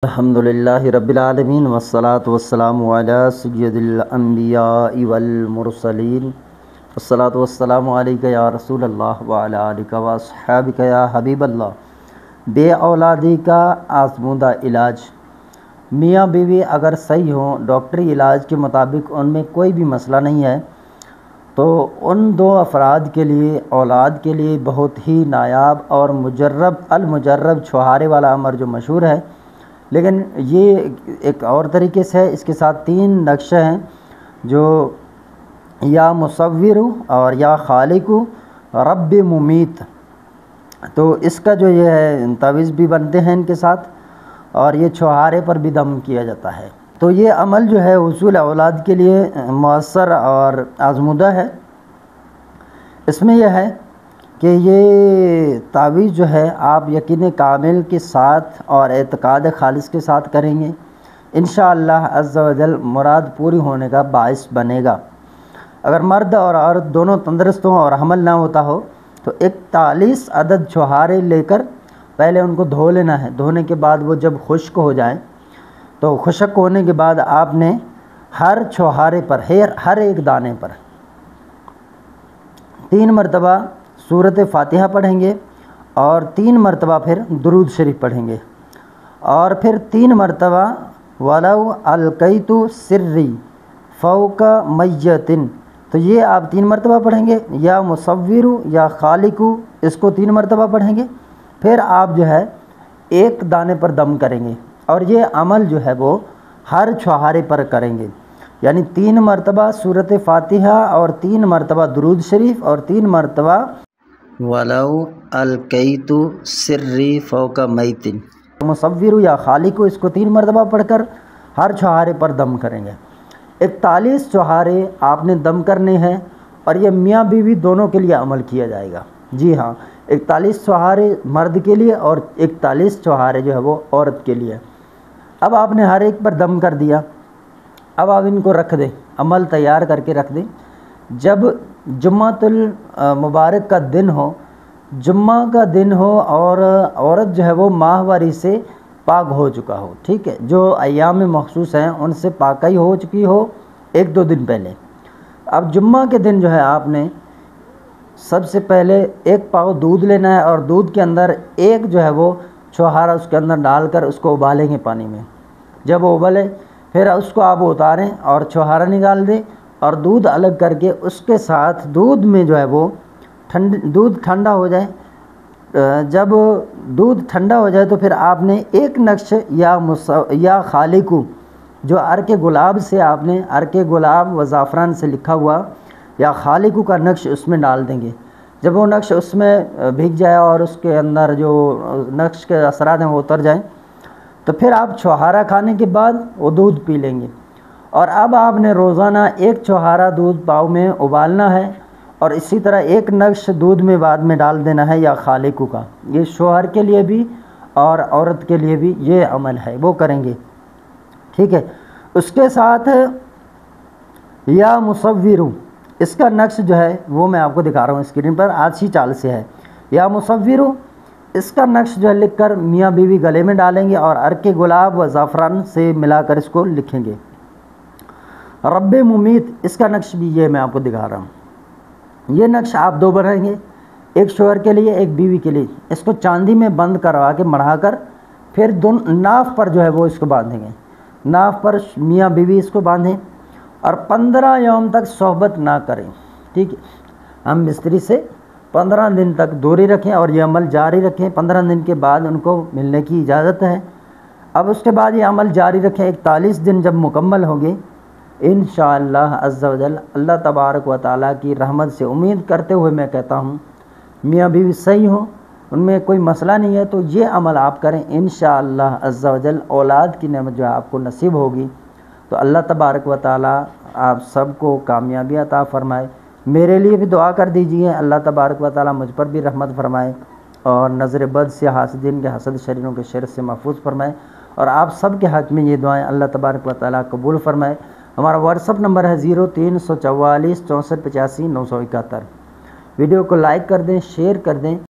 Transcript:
الحمدللہ رب العالمین والصلاة والسلام علی سید الانبیاء والمرسلین والصلاة والسلام علیکہ یا رسول اللہ وعلی آلہ واصحابہ یا حبیب اللہ۔ بے اولادی کا آزمودہ علاج۔ میاں بیوی اگر صحیح ہوں، ڈاکٹری علاج کے مطابق ان میں کوئی بھی مسئلہ نہیں ہے، تو ان دو افراد کے لیے اولاد کے لیے بہت ہی نایاب اور المجرب چھہارے والا امر جو مشہور ہے، لیکن یہ ایک اور طریقے سے ہے۔ اس کے ساتھ 3 نقشے ہیں جو یا مصور اور یا خالق رب ممیت، تو اس کا جو یہ ہے تعویذ بھی بنتے ہیں ان کے ساتھ، اور یہ چھہارے پر بھی دم کیا جاتا ہے۔ تو یہ عمل جو ہے حصول اولاد کے لیے مؤثر اور آزمودہ ہے۔ اس میں یہ ہے کہ یہ تعویذ جو ہے آپ یقین کامل کے ساتھ اور اعتقاد خالص کے ساتھ کریں گے، انشاءاللہ عز و جل مراد پوری ہونے کا باعث بنے گا۔ اگر مرد اور عورت دونوں تندرست ہوں اور حمل نہ ہوتا ہو تو 41 عدد چھہارے لے کر پہلے ان کو دھو لینا ہے۔ دھونے کے بعد وہ جب خشک ہو جائیں تو خشک ہونے کے بعد آپ نے ہر چھہارے پر ہر ایک دانے پر 3 مرتبہ سورۃ فاتحہ پڑھیں گے، اور 3 مرتبہ پھر درود شریف پڑھیں گے، اور پھر 3 مرتبہ وَلَوْ أَلْقَيْتُ سِرِّي فَوْقَ مَيِّتٍ، تو یہ آپ 3 مرتبہ پڑھیں گے۔ یا مصور یا خالق، اس کو 3 مرتبہ پڑھیں گے، پھر آپ جو ہے ایک دانے پر دم کریں گے، اور یہ عمل جو ہے وہ ہر چھہارے پر کریں گے، یعنی 3 مرتبہ سورۃ فاتحہ اور 3 مرتبہ درود شریف اور 3 مرتبہ وَلَوْ أَلْقَيْتُ سِرِّي فَوْقَ مَيِّتٍ۔ مصور یا خالق، اس کو 3 مرتبہ پڑھ کر ہر چھہارے پر دم کریں گے۔ 41 چھہارے آپ نے دم کرنے ہیں، اور یہ میاں بیوی دونوں کے لیے عمل کیا جائے گا۔ جی ہاں، 41 چھہارے مرد کے لیے اور 41 چھہارے جو ہے وہ عورت کے لیے۔ اب آپ نے ہر ایک پر دم کر دیا، اب آپ ان کو رکھ دیں، عمل تیار کر کے رکھ دیں۔ جب جمعۃ المبارک کا دن ہو، جمعہ کا دن ہو، اور عورت جو ہے وہ ماہواری سے پاک ہو چکا ہو، ٹھیک ہے، جو ایام مخصوص ہیں ان سے پاکی ہو چکی ہو 1-2 دن پہلے۔ اب جمعہ کے دن جو ہے آپ نے سب سے پہلے 1 پاؤ دودھ لینا ہے، اور دودھ کے اندر ایک جو ہے وہ چھہارا اس کے اندر ڈال کر اس کو ابالیں گے پانی میں۔ جب وہ ابلے پھر اس کو آپ اتاریں اور چھہارا نکال دیں، اور دودھ الگ کر کے اس کے ساتھ دودھ میں جو ہے وہ دودھ ٹھنڈا ہو جائے۔ جب دودھ ٹھنڈا ہو جائے تو پھر آپ نے ایک نقش یا خالق جو عرق گلاب سے آپ نے عرق گلاب و زعفران سے لکھا ہوا یا خالق کا نقش اس میں ڈال دیں گے۔ جب وہ نقش اس میں بھیگ جائے اور اس کے اندر جو نقش کے اثرات ہیں وہ اتر جائیں، تو پھر آپ چھہارا کھانے کے بعد وہ دودھ پی لیں گے۔ اور اب آپ نے روزانہ 1 چھہارا دودھ پاؤ میں ابالنا ہے، اور اسی طرح 1 نقش دودھ میں بعد میں ڈال دینا ہے یا خالق کا۔ یہ شوہر کے لیے بھی اور عورت کے لیے بھی یہ عمل ہے، وہ کریں گے، ٹھیک ہے۔ اس کے ساتھ یا مصور، اس کا نقش جو ہے وہ میں آپ کو دکھا رہا ہوں اسکرین پر، آج ہی چال سے ہے۔ یا مصور، اس کا نقش جو ہے لکھ کر میاں بیوی گلے میں ڈالیں گے، اور عرق گلاب و زعفران سے ملا کر اس کو لکھیں گے۔ رب ممیت، اس کا نقش بھی یہ میں آپ کو دکھا رہا ہوں۔ یہ نقش آپ 2 بنائیں گے، ایک شوہر کے لیے ایک بیوی کے لیے۔ اس کو چاندی میں بند کروا کے مڑھا کر پھر ناف پر جو ہے وہ اس کو باندھیں گے، ناف پر میاں بیوی اس کو باندھیں، اور 15 یوم تک صحبت نہ کریں، ٹھیک ہے۔ ہم مستری سے 15 دن تک دوری رکھیں اور یہ عمل جاری رکھیں۔ 15 دن کے بعد ان کو ملنے کی اجازت ہے۔ اب اس کے بعد یہ عمل جاری رکھیں، 41 دن جب مکمل ہوں گے انشاءاللہ عز و جل، اللہ تبارک و تعالیٰ کی رحمت سے امید کرتے ہوئے میں کہتا ہوں میاں بیوی صحیح ہوں، ان میں کوئی مسئلہ نہیں ہے، تو یہ عمل آپ کریں، انشاءاللہ عز و جل اولاد کی نعمت جو ہے آپ کو نصیب ہوگی۔ تو اللہ تبارک و تعالیٰ آپ سب کو کامیابی عطا فرمائے۔ میرے لیے بھی دعا کر دیجئے، اللہ تبارک و تعالیٰ مجھ پر بھی رحمت فرمائے، اور نظر بد سے، حاسدین کے حسد، شریروں کے شر سے محفوظ فرمائے، اور آپ سب کے حق میں یہ دعائیں اللہ تبارک و تعالیٰ قبول فرمائے۔ ہمارا واٹس اپ نمبر ہے 0344 64 85 971۔ ویڈیو کو لائک کر دیں، شیئر کر دیں۔